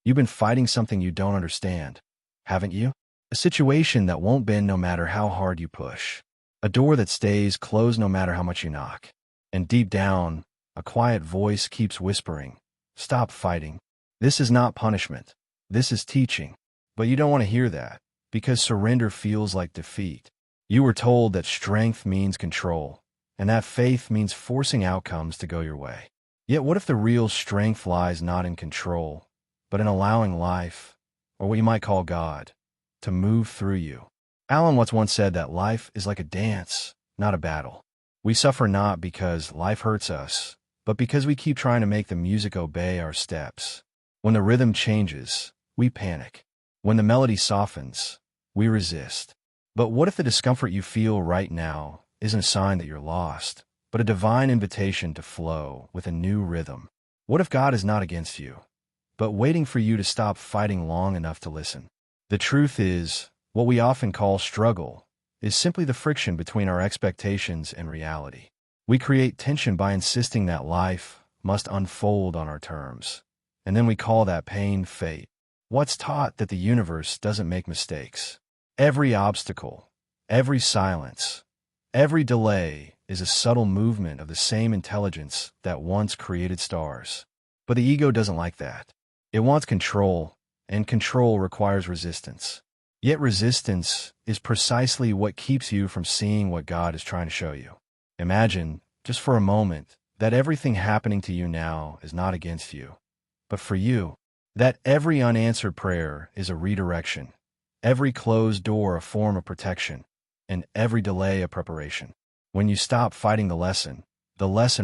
You've been fighting something you don't understand, haven't you? A situation that won't bend no matter how hard you push. A door that stays closed no matter how much you knock. And deep down, a quiet voice keeps whispering, "Stop fighting. This is not punishment. This is teaching." But you don't want to hear that, because surrender feels like defeat. You were told that strength means control, and that faith means forcing outcomes to go your way. Yet what if the real strength lies not in control, but in allowing life, or what you might call God, to move through you? Alan Watts once said that life is like a dance, not a battle. We suffer not because life hurts us, but because we keep trying to make the music obey our steps. When the rhythm changes, we panic. When the melody softens, we resist. But what if the discomfort you feel right now isn't a sign that you're lost, but a divine invitation to flow with a new rhythm? What if God is not against you, but waiting for you to stop fighting long enough to listen? The truth is, what we often call struggle is simply the friction between our expectations and reality. We create tension by insisting that life must unfold on our terms, and then we call that pain fate. Watts taught that the universe doesn't make mistakes. Every obstacle, every silence, every delay is a subtle movement of the same intelligence that once created stars. But the ego doesn't like that. It wants control, and control requires resistance. Yet resistance is precisely what keeps you from seeing what God is trying to show you. Imagine, just for a moment, that everything happening to you now is not against you, but for you. That every unanswered prayer is a redirection, every closed door a form of protection, and every delay a preparation. When you stop fighting the lesson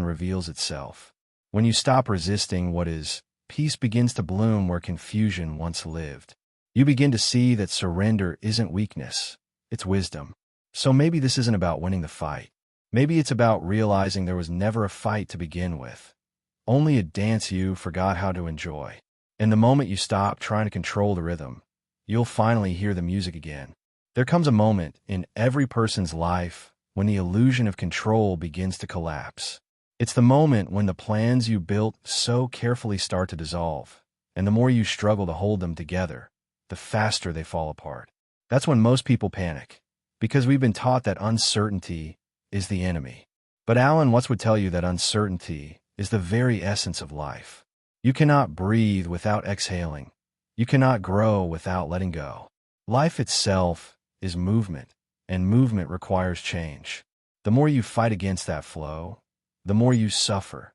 reveals itself. When you stop resisting what is, peace begins to bloom where confusion once lived. You begin to see that surrender isn't weakness, it's wisdom. So maybe this isn't about winning the fight. Maybe it's about realizing there was never a fight to begin with, only a dance you forgot how to enjoy. And the moment you stop trying to control the rhythm, you'll finally hear the music again. There comes a moment in every person's life when the illusion of control begins to collapse. It's the moment when the plans you built so carefully start to dissolve, and the more you struggle to hold them together, the faster they fall apart. That's when most people panic, because we've been taught that uncertainty is the enemy. But Alan Watts would tell you that uncertainty is the very essence of life. You cannot breathe without exhaling. You cannot grow without letting go. Life itself is movement, and movement requires change. The more you fight against that flow, the more you suffer.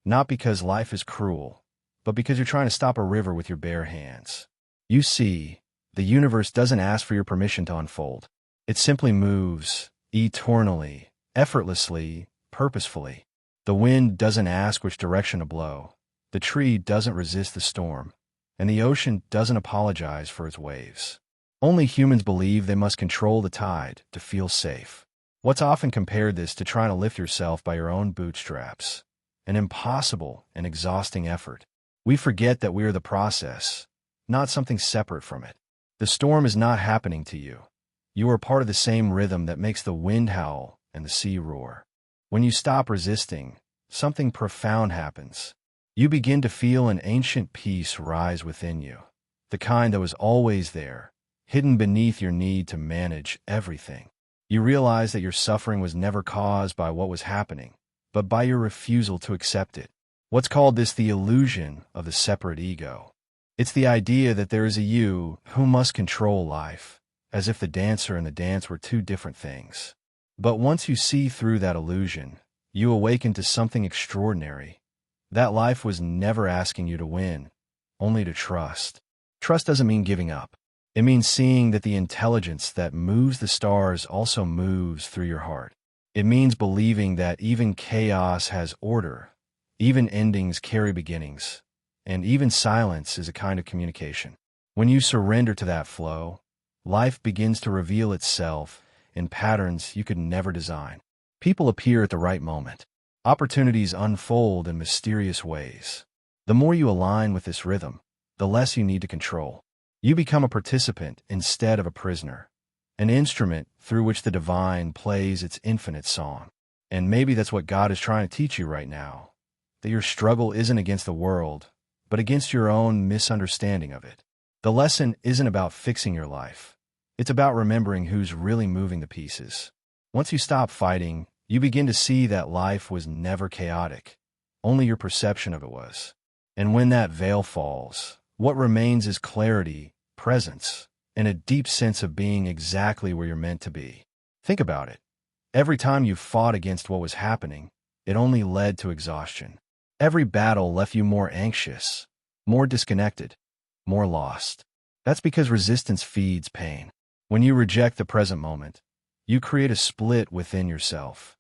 Not because life is cruel, but because you're trying to stop a river with your bare hands. You see, the universe doesn't ask for your permission to unfold. It simply moves, eternally, effortlessly, purposefully. The wind doesn't ask which direction to blow. The tree doesn't resist the storm, and the ocean doesn't apologize for its waves. Only humans believe they must control the tide to feel safe. Watts often compared this to trying to lift yourself by your own bootstraps, an impossible and exhausting effort. We forget that we are the process, not something separate from it. The storm is not happening to you. You are part of the same rhythm that makes the wind howl and the sea roar. When you stop resisting, something profound happens. You begin to feel an ancient peace rise within you, the kind that was always there, hidden beneath your need to manage everything. You realize that your suffering was never caused by what was happening, but by your refusal to accept it. Watts called this the illusion of the separate ego. It's the idea that there is a you who must control life, as if the dancer and the dance were two different things. But once you see through that illusion, you awaken to something extraordinary. That life was never asking you to win, only to trust. Trust doesn't mean giving up. It means seeing that the intelligence that moves the stars also moves through your heart. It means believing that even chaos has order, even endings carry beginnings, and even silence is a kind of communication. When you surrender to that flow, life begins to reveal itself in patterns you could never design. People appear at the right moment. Opportunities unfold in mysterious ways. The more you align with this rhythm, the less you need to control. You become a participant instead of a prisoner, an instrument through which the divine plays its infinite song. And maybe that's what God is trying to teach you right now, that your struggle isn't against the world, but against your own misunderstanding of it. The lesson isn't about fixing your life. It's about remembering who's really moving the pieces. Once you stop fighting, you begin to see that life was never chaotic. Only your perception of it was. And when that veil falls, what remains is clarity, presence, and a deep sense of being exactly where you're meant to be. Think about it. Every time you fought against what was happening, it only led to exhaustion. Every battle left you more anxious, more disconnected, more lost. That's because resistance feeds pain. When you reject the present moment, you create a split within yourself,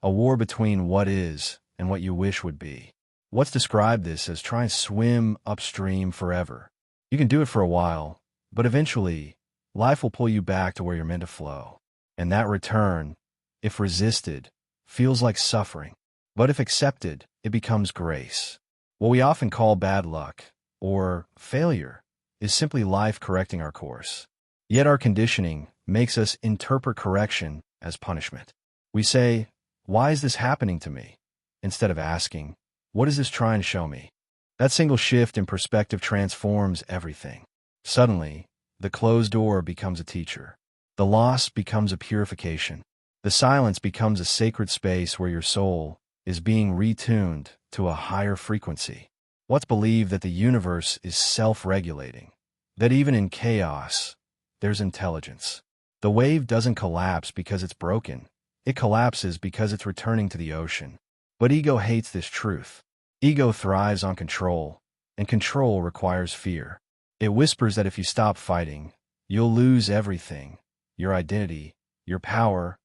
a war between what is and what you wish would be. What's described this as trying to swim upstream forever. You can do it for a while, but eventually, life will pull you back to where you're meant to flow. And that return, if resisted, feels like suffering. But if accepted, it becomes grace. What we often call bad luck, or failure, is simply life correcting our course. Yet our conditioning makes us interpret correction as punishment. We say, "Why is this happening to me?" instead of asking, "What is this trying to show me?" That single shift in perspective transforms everything. Suddenly, the closed door becomes a teacher. The loss becomes a purification. The silence becomes a sacred space where your soul is being retuned to a higher frequency. What's believed that the universe is self-regulating, that even in chaos, there's intelligence. The wave doesn't collapse because it's broken. It collapses because it's returning to the ocean. But ego hates this truth. Ego thrives on control, and control requires fear. It whispers that if you stop fighting, you'll lose everything: your identity, your power,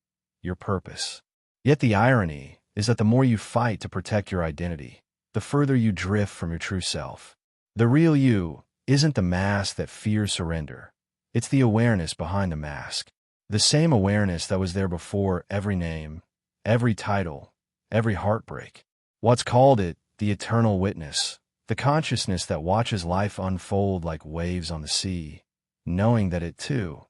your purpose. Yet the irony is that the more you fight to protect your identity, the further you drift from your true self. The real you isn't the mask that fears surrender. It's the awareness behind the mask. The same awareness that was there before every name, every title, every heartbreak. What's called it the eternal witness, the consciousness that watches life unfold like waves on the sea, knowing that it, too,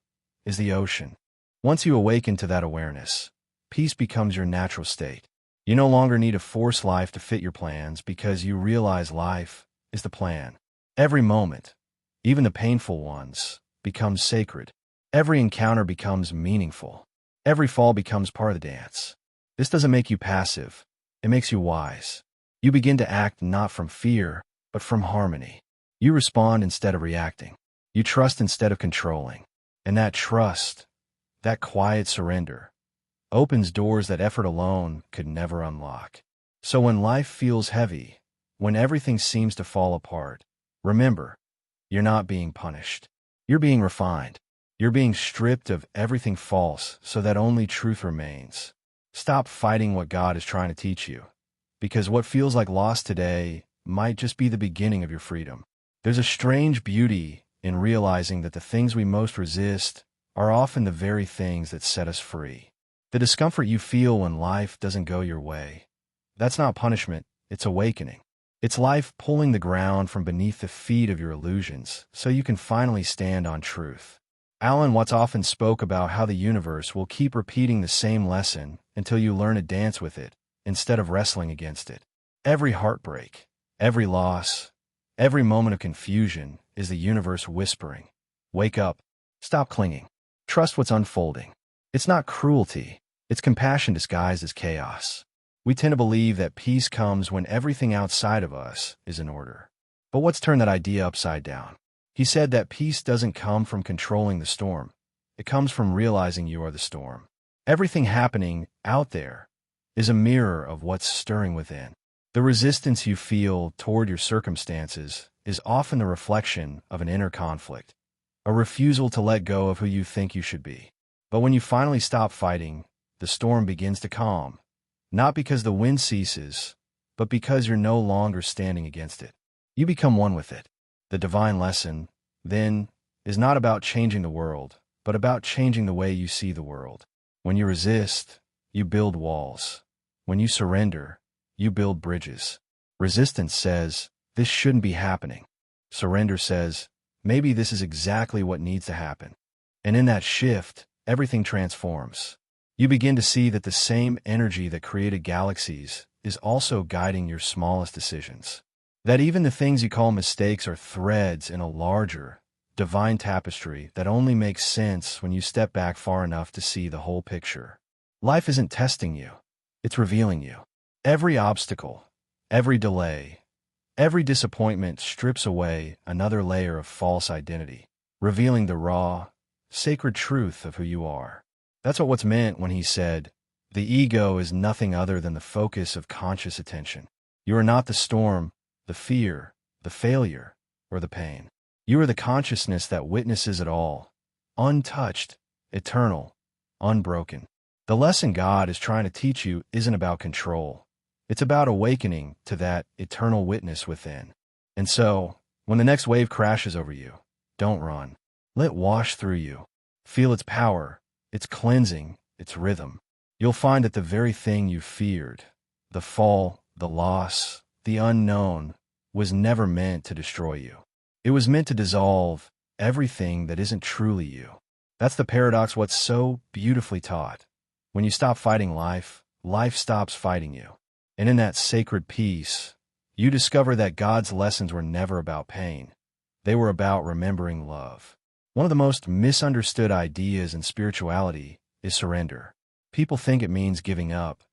is the ocean. Once you awaken to that awareness, peace becomes your natural state. You no longer need to force life to fit your plans because you realize life is the plan. Every moment, even the painful ones, becomes sacred. Every encounter becomes meaningful. Every fall becomes part of the dance. This doesn't make you passive. It makes you wise. You begin to act not from fear, but from harmony. You respond instead of reacting. You trust instead of controlling. And that trust, that quiet surrender, opens doors that effort alone could never unlock. So when life feels heavy, when everything seems to fall apart, remember, you're not being punished. You're being refined. You're being stripped of everything false so that only truth remains. Stop fighting what God is trying to teach you, because what feels like loss today might just be the beginning of your freedom. There's a strange beauty in realizing that the things we most resist are often the very things that set us free. The discomfort you feel when life doesn't go your way, that's not punishment, it's awakening. It's life pulling the ground from beneath the feet of your illusions so you can finally stand on truth. Alan Watts often spoke about how the universe will keep repeating the same lesson until you learn to dance with it instead of wrestling against it. Every heartbreak, every loss, every moment of confusion is the universe whispering, "Wake up, stop clinging, trust what's unfolding." It's not cruelty, it's compassion disguised as chaos. We tend to believe that peace comes when everything outside of us is in order. But what's turned that idea upside down? He said that peace doesn't come from controlling the storm. It comes from realizing you are the storm. Everything happening out there is a mirror of what's stirring within. The resistance you feel toward your circumstances is often the reflection of an inner conflict, a refusal to let go of who you think you should be. But when you finally stop fighting, the storm begins to calm, not because the wind ceases, but because you're no longer standing against it. You become one with it. The divine lesson, then, is not about changing the world, but about changing the way you see the world. When you resist, you build walls. When you surrender, you build bridges. Resistance says, "This shouldn't be happening." Surrender says, "Maybe this is exactly what needs to happen." And in that shift, everything transforms. You begin to see that the same energy that created galaxies is also guiding your smallest decisions. That even the things you call mistakes are threads in a larger, divine tapestry that only makes sense when you step back far enough to see the whole picture. Life isn't testing you, it's revealing you. Every obstacle, every delay, every disappointment strips away another layer of false identity, revealing the raw, sacred truth of who you are. That's what's meant when he said, "The ego is nothing other than the focus of conscious attention." You are not the storm, the fear, the failure, or the pain. You are the consciousness that witnesses it all, untouched, eternal, unbroken. The lesson God is trying to teach you isn't about control. It's about awakening to that eternal witness within. And so, when the next wave crashes over you, don't run. Let it wash through you. Feel its power, its cleansing, its rhythm. You'll find that the very thing you feared, the fall, the loss, the unknown, was never meant to destroy you. It was meant to dissolve everything that isn't truly you. That's the paradox what's so beautifully taught. When you stop fighting life, life stops fighting you. And in that sacred peace, you discover that God's lessons were never about pain. They were about remembering love. One of the most misunderstood ideas in spirituality is surrender. People think it means giving up,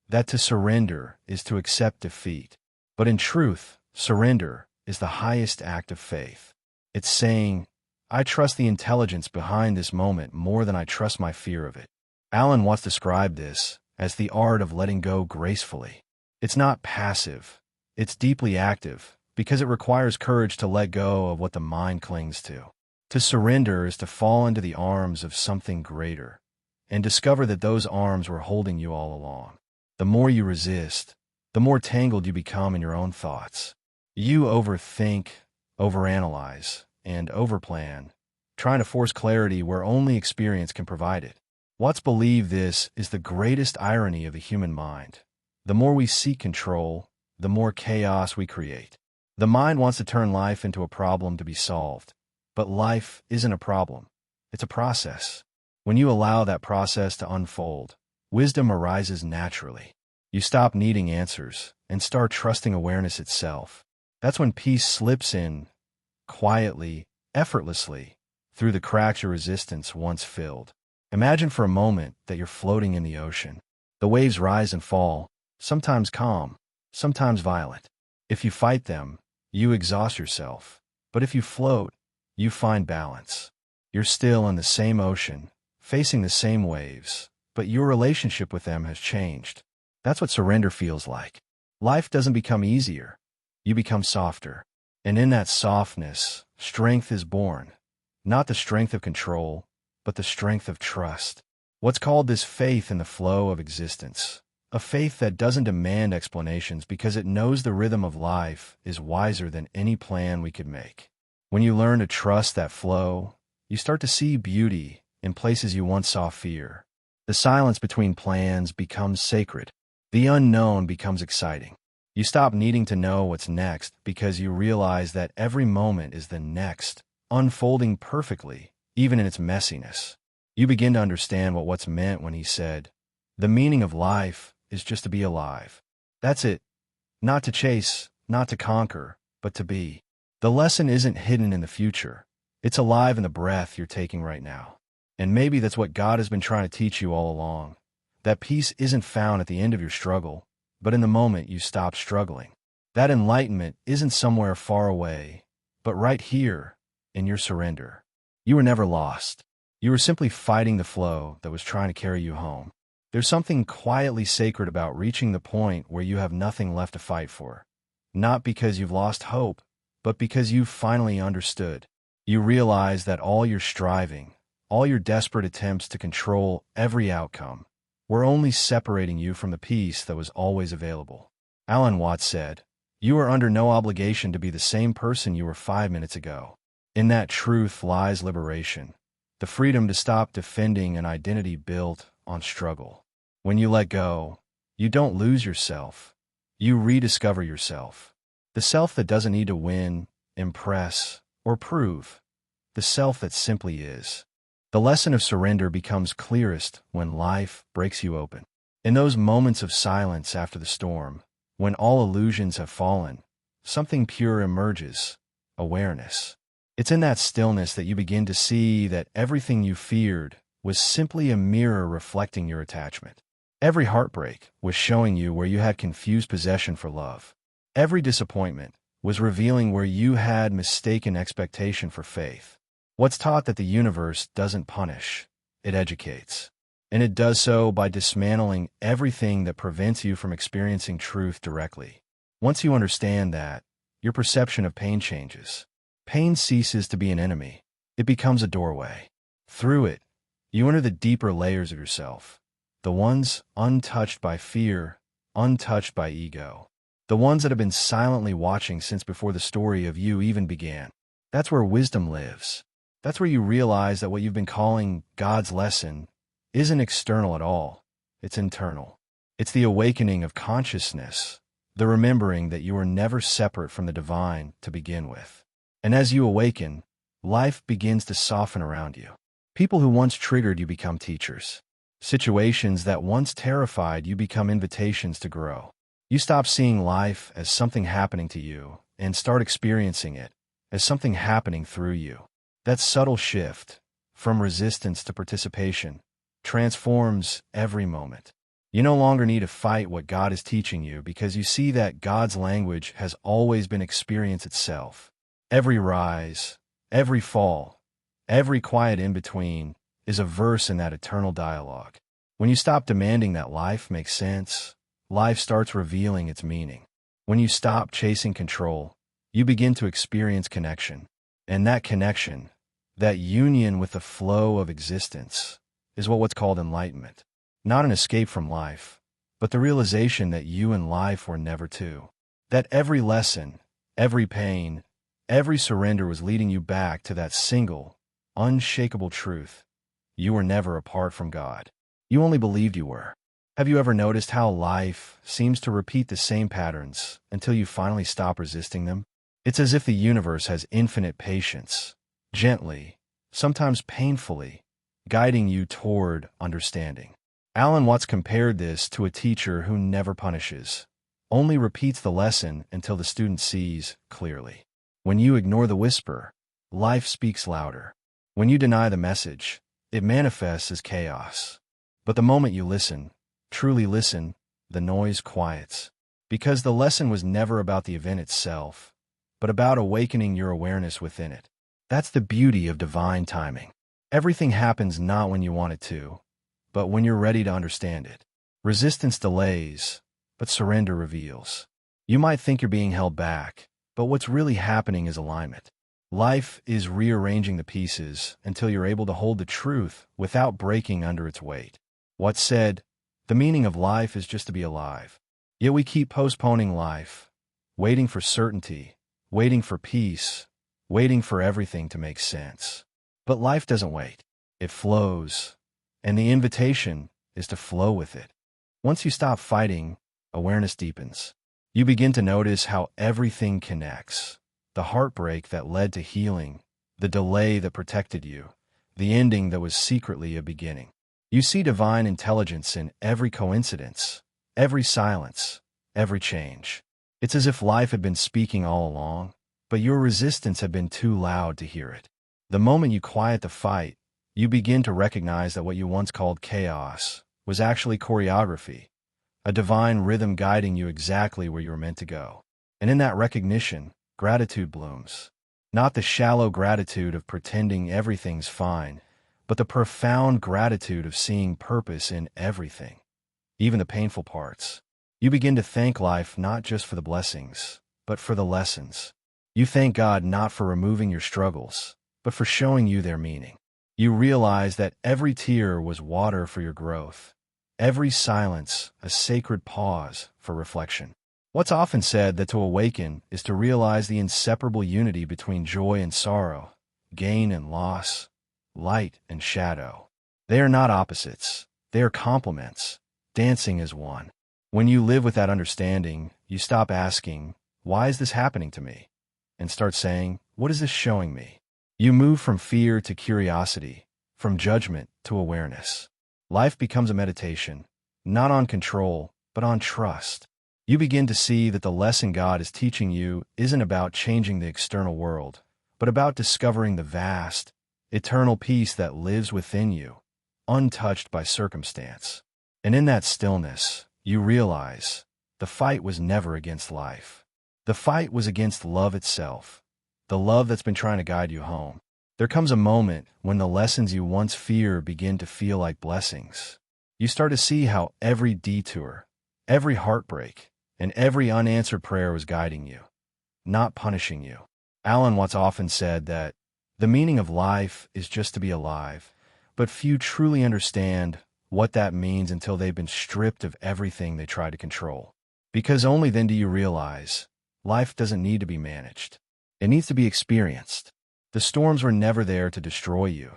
that to surrender is to accept defeat. But in truth, surrender is the highest act of faith. It's saying, I trust the intelligence behind this moment more than I trust my fear of it. Alan Watts described this as the art of letting go gracefully. It's not passive, it's deeply active, because it requires courage to let go of what the mind clings to. To surrender is to fall into the arms of something greater, and discover that those arms were holding you all along. The more you resist, the more tangled you become in your own thoughts. You overthink, overanalyze, and overplan, trying to force clarity where only experience can provide it. Watts believed this is the greatest irony of the human mind. The more we seek control, the more chaos we create. The mind wants to turn life into a problem to be solved, but life isn't a problem. It's a process. When you allow that process to unfold, wisdom arises naturally. You stop needing answers and start trusting awareness itself. That's when peace slips in, quietly, effortlessly, through the cracks your resistance once filled. Imagine for a moment that you're floating in the ocean. The waves rise and fall, sometimes calm, sometimes violent. If you fight them, you exhaust yourself. But if you float, you find balance. You're still in the same ocean, facing the same waves, but your relationship with them has changed. That's what surrender feels like. Life doesn't become easier. You become softer. And in that softness, strength is born. Not the strength of control, but the strength of trust. What's called this faith in the flow of existence. A faith that doesn't demand explanations because it knows the rhythm of life is wiser than any plan we could make. When you learn to trust that flow, you start to see beauty in places you once saw fear. The silence between plans becomes sacred. The unknown becomes exciting. You stop needing to know what's next because you realize that every moment is the next, unfolding perfectly, even in its messiness. You begin to understand what's meant when he said, "The meaning of life is just to be alive." That's it. Not to chase, not to conquer, but to be. The lesson isn't hidden in the future. It's alive in the breath you're taking right now. And maybe that's what God has been trying to teach you all along. That peace isn't found at the end of your struggle, but in the moment you stop struggling. That enlightenment isn't somewhere far away, but right here, in your surrender. You were never lost. You were simply fighting the flow that was trying to carry you home. There's something quietly sacred about reaching the point where you have nothing left to fight for. Not because you've lost hope, but because you've finally understood. You realize that all your striving, all your desperate attempts to control every outcome, were only separating you from the peace that was always available. Alan Watts said, "You are under no obligation to be the same person you were 5 minutes ago." In that truth lies liberation, the freedom to stop defending an identity built on struggle. When you let go, you don't lose yourself. You rediscover yourself. The self that doesn't need to win, impress, or prove. The self that simply is. The lesson of surrender becomes clearest when life breaks you open. In those moments of silence after the storm, when all illusions have fallen, something pure emerges: awareness. It's in that stillness that you begin to see that everything you feared was simply a mirror reflecting your attachment. Every heartbreak was showing you where you had confused possession for love. Every disappointment was revealing where you had mistaken expectation for faith. What's taught that the universe doesn't punish, it educates. And it does so by dismantling everything that prevents you from experiencing truth directly. Once you understand that, your perception of pain changes. Pain ceases to be an enemy. It becomes a doorway. Through it, you enter the deeper layers of yourself, the ones untouched by fear, untouched by ego, the ones that have been silently watching since before the story of you even began. That's where wisdom lives. That's where you realize that what you've been calling God's lesson isn't external at all. It's internal. It's the awakening of consciousness, the remembering that you were never separate from the divine to begin with. And as you awaken, life begins to soften around you. People who once triggered you become teachers. Situations that once terrified you become invitations to grow. You stop seeing life as something happening to you and start experiencing it as something happening through you. That subtle shift, from resistance to participation, transforms every moment. You no longer need to fight what God is teaching you because you see that God's language has always been experience itself. Every rise, every fall, every quiet in-between is a verse in that eternal dialogue. When you stop demanding that life makes sense, life starts revealing its meaning. When you stop chasing control, you begin to experience connection. And that connection, that union with the flow of existence, is what's called enlightenment. Not an escape from life, but the realization that you and life were never two. That every lesson, every pain, every surrender was leading you back to that single, unshakable truth. You were never apart from God. You only believed you were. Have you ever noticed how life seems to repeat the same patterns until you finally stop resisting them? It's as if the universe has infinite patience, gently, sometimes painfully, guiding you toward understanding. Alan Watts compared this to a teacher who never punishes, only repeats the lesson until the student sees clearly. When you ignore the whisper, life speaks louder. When you deny the message, it manifests as chaos. But the moment you listen, truly listen, the noise quiets. Because the lesson was never about the event itself, but about awakening your awareness within it. That's the beauty of divine timing. Everything happens not when you want it to, but when you're ready to understand it. Resistance delays, but surrender reveals. You might think you're being held back, but what's really happening is alignment. Life is rearranging the pieces until you're able to hold the truth without breaking under its weight. What's said, the meaning of life is just to be alive. Yet we keep postponing life, waiting for certainty, waiting for peace, waiting for everything to make sense. But life doesn't wait. It flows, and the invitation is to flow with it. Once you stop fighting, awareness deepens. You begin to notice how everything connects. The heartbreak that led to healing, the delay that protected you, the ending that was secretly a beginning. You see divine intelligence in every coincidence, every silence, every change. It's as if life had been speaking all along, but your resistance had been too loud to hear it. The moment you quiet the fight, you begin to recognize that what you once called chaos was actually choreography, a divine rhythm guiding you exactly where you were meant to go. And in that recognition, gratitude blooms. Not the shallow gratitude of pretending everything's fine, but the profound gratitude of seeing purpose in everything, even the painful parts. You begin to thank life not just for the blessings, but for the lessons. You thank God not for removing your struggles, but for showing you their meaning. You realize that every tear was water for your growth, every silence a sacred pause for reflection. What's often said that to awaken is to realize the inseparable unity between joy and sorrow, gain and loss, light and shadow. They are not opposites. They are complements, dancing as one. When you live with that understanding, you stop asking, "Why is this happening to me?" and start saying, "What is this showing me?" You move from fear to curiosity, from judgment to awareness. Life becomes a meditation, not on control, but on trust. You begin to see that the lesson God is teaching you isn't about changing the external world, but about discovering the vast, eternal peace that lives within you, untouched by circumstance. And in that stillness, you realize the fight was never against life. The fight was against love itself, the love that's been trying to guide you home. There comes a moment when the lessons you once feared begin to feel like blessings. You start to see how every detour, every heartbreak, and every unanswered prayer was guiding you, not punishing you. Alan Watts often said that the meaning of life is just to be alive, but few truly understand what that means until they've been stripped of everything they try to control. Because only then do you realize life doesn't need to be managed. It needs to be experienced. The storms were never there to destroy you.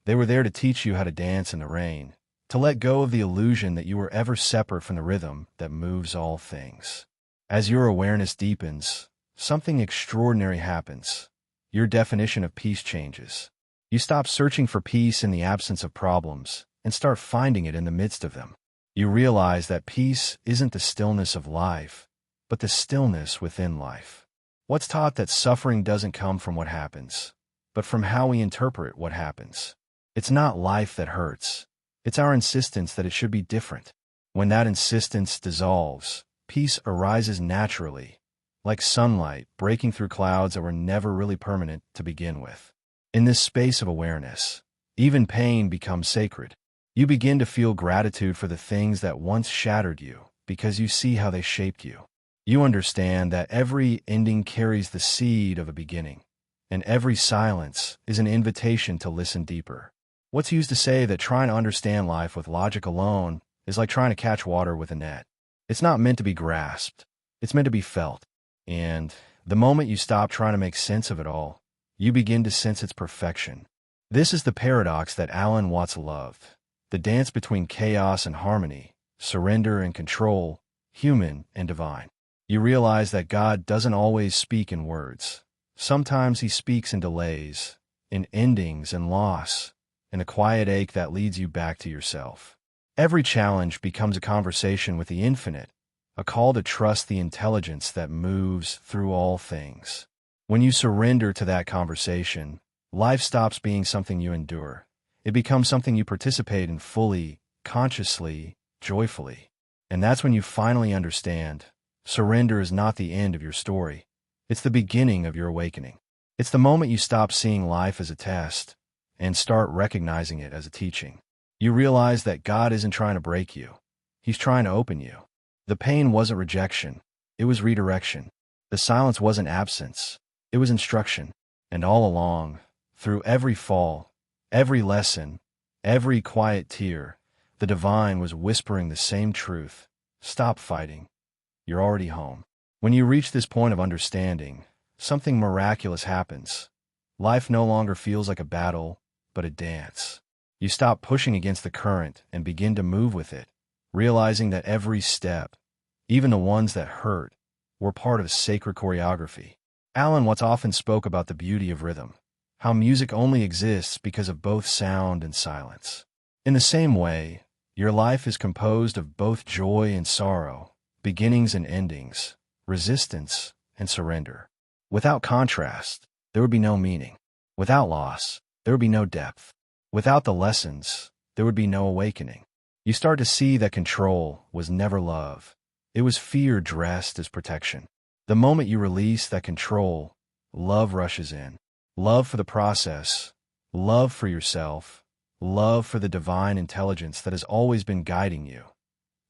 They were there to teach you how to dance in the rain, to let go of the illusion that you were ever separate from the rhythm that moves all things. As your awareness deepens, something extraordinary happens. Your definition of peace changes. You stop searching for peace in the absence of problems and start finding it in the midst of them. You realize that peace isn't the stillness of life, but the stillness within life. What's taught that suffering doesn't come from what happens, but from how we interpret what happens. It's not life that hurts. It's our insistence that it should be different. When that insistence dissolves, peace arises naturally, like sunlight breaking through clouds that were never really permanent to begin with. In this space of awareness, even pain becomes sacred. You begin to feel gratitude for the things that once shattered you because you see how they shaped you. You understand that every ending carries the seed of a beginning, and every silence is an invitation to listen deeper. What's used to say that trying to understand life with logic alone is like trying to catch water with a net. It's not meant to be grasped. It's meant to be felt. And the moment you stop trying to make sense of it all, you begin to sense its perfection. This is the paradox that Alan Watts loved. The dance between chaos and harmony, surrender and control, human and divine. You realize that God doesn't always speak in words. Sometimes he speaks in delays, in endings and loss, in a quiet ache that leads you back to yourself. Every challenge becomes a conversation with the infinite, a call to trust the intelligence that moves through all things. When you surrender to that conversation, life stops being something you endure. It becomes something you participate in fully, consciously, joyfully. And that's when you finally understand, surrender is not the end of your story. It's the beginning of your awakening. It's the moment you stop seeing life as a test and start recognizing it as a teaching. You realize that God isn't trying to break you. He's trying to open you. The pain wasn't rejection. It was redirection. The silence wasn't absence. It was instruction. And all along, through every fall, every lesson, every quiet tear, the divine was whispering the same truth. Stop fighting. You're already home. When you reach this point of understanding, something miraculous happens. Life no longer feels like a battle, but a dance. You stop pushing against the current and begin to move with it, realizing that every step, even the ones that hurt, were part of sacred choreography. Alan Watts often spoke about the beauty of rhythm, how music only exists because of both sound and silence. In the same way, your life is composed of both joy and sorrow, beginnings and endings, resistance and surrender. Without contrast, there would be no meaning. Without loss, there would be no depth. Without the lessons, there would be no awakening. You start to see that control was never love. It was fear dressed as protection. The moment you release that control, love rushes in. Love for the process, love for yourself, love for the divine intelligence that has always been guiding you,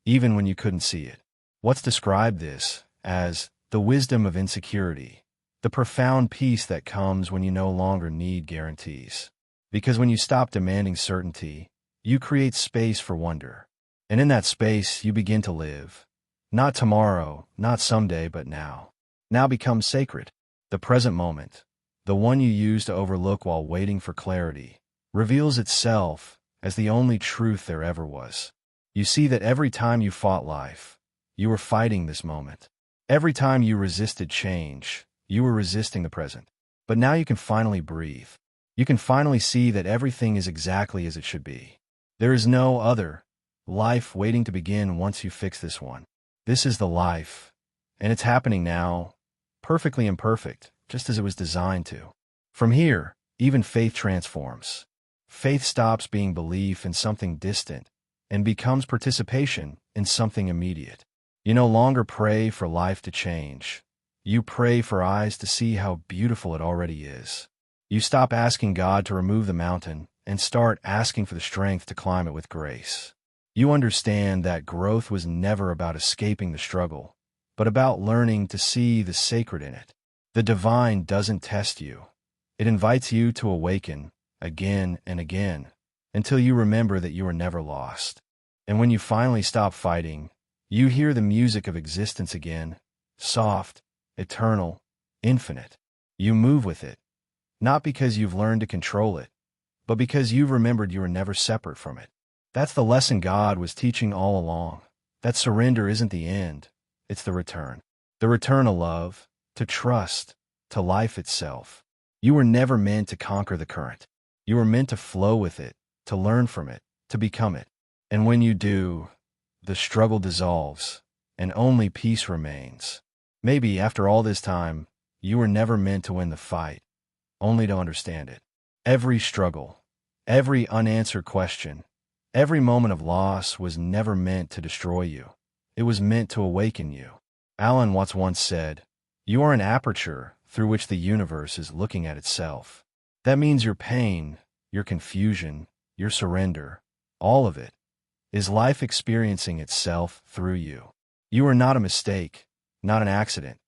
even when you couldn't see it. Watts described this as the wisdom of insecurity, the profound peace that comes when you no longer need guarantees. Because when you stop demanding certainty, you create space for wonder. And in that space, you begin to live. Not tomorrow, not someday, but now. Now becomes sacred. The present moment, the one you used to overlook while waiting for clarity, reveals itself as the only truth there ever was. You see that every time you fought life, you were fighting this moment. Every time you resisted change, you were resisting the present. But now you can finally breathe. You can finally see that everything is exactly as it should be. There is no other life waiting to begin once you fix this one. This is the life, and it's happening now, perfectly imperfect, just as it was designed to. From here, even faith transforms. Faith stops being belief in something distant and becomes participation in something immediate. You no longer pray for life to change. You pray for eyes to see how beautiful it already is. You stop asking God to remove the mountain and start asking for the strength to climb it with grace. You understand that growth was never about escaping the struggle, but about learning to see the sacred in it. The divine doesn't test you. It invites you to awaken again and again until you remember that you were never lost. And when you finally stop fighting, you hear the music of existence again, soft, eternal, infinite. You move with it, not because you've learned to control it, but because you've remembered you were never separate from it. That's the lesson God was teaching all along, that surrender isn't the end, it's the return. The return to love, to trust, to life itself. You were never meant to conquer the current. You were meant to flow with it, to learn from it, to become it. And when you do, the struggle dissolves, and only peace remains. Maybe after all this time, you were never meant to win the fight, only to understand it. Every struggle, every unanswered question, every moment of loss was never meant to destroy you. It was meant to awaken you. Alan Watts once said, "You are an aperture through which the universe is looking at itself." That means your pain, your confusion, your surrender, all of it, is life experiencing itself through you. You are not a mistake, not an accident,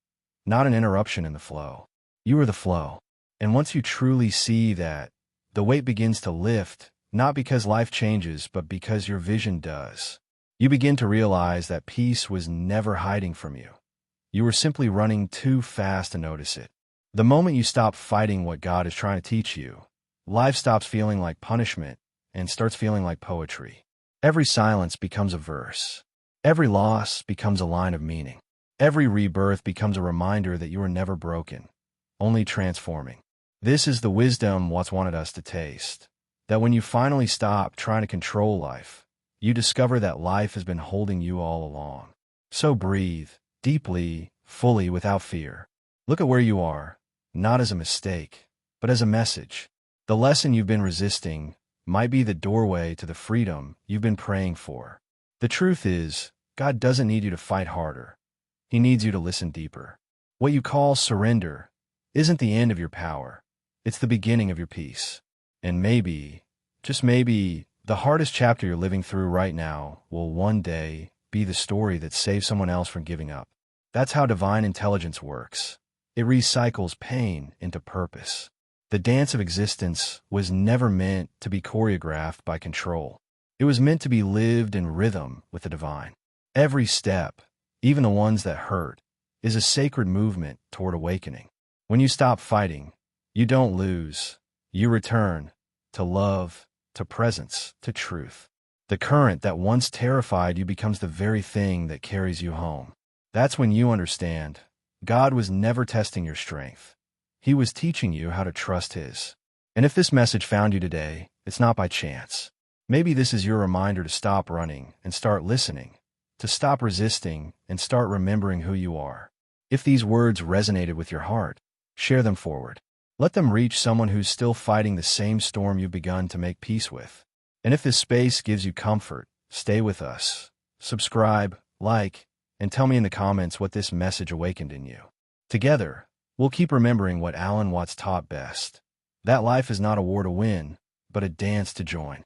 not an interruption in the flow. You are the flow. And once you truly see that, the weight begins to lift, not because life changes, but because your vision does. You begin to realize that peace was never hiding from you. You were simply running too fast to notice it. The moment you stop fighting what God is trying to teach you, life stops feeling like punishment and starts feeling like poetry. Every silence becomes a verse. Every loss becomes a line of meaning. Every rebirth becomes a reminder that you were never broken, only transforming. This is the wisdom Watts wanted us to taste, that when you finally stop trying to control life, you discover that life has been holding you all along. So breathe, deeply, fully, without fear. Look at where you are, not as a mistake, but as a message. The lesson you've been resisting might be the doorway to the freedom you've been praying for. The truth is, God doesn't need you to fight harder. He needs you to listen deeper. What you call surrender isn't the end of your power. It's the beginning of your peace. And maybe, just maybe, the hardest chapter you're living through right now will one day be the story that saves someone else from giving up. That's how divine intelligence works. It recycles pain into purpose. The dance of existence was never meant to be choreographed by control. It was meant to be lived in rhythm with the divine. Every step, even the ones that hurt, is a sacred movement toward awakening. When you stop fighting, you don't lose. You return to love, to presence, to truth. The current that once terrified you becomes the very thing that carries you home. That's when you understand God was never testing your strength. He was teaching you how to trust His. And if this message found you today, it's not by chance. Maybe this is your reminder to stop running and start listening, to stop resisting and start remembering who you are. If these words resonated with your heart, share them forward. Let them reach someone who's still fighting the same storm you've begun to make peace with. And if this space gives you comfort, stay with us. Subscribe, like, and tell me in the comments what this message awakened in you. Together, we'll keep remembering what Alan Watts taught best, that life is not a war to win, but a dance to join.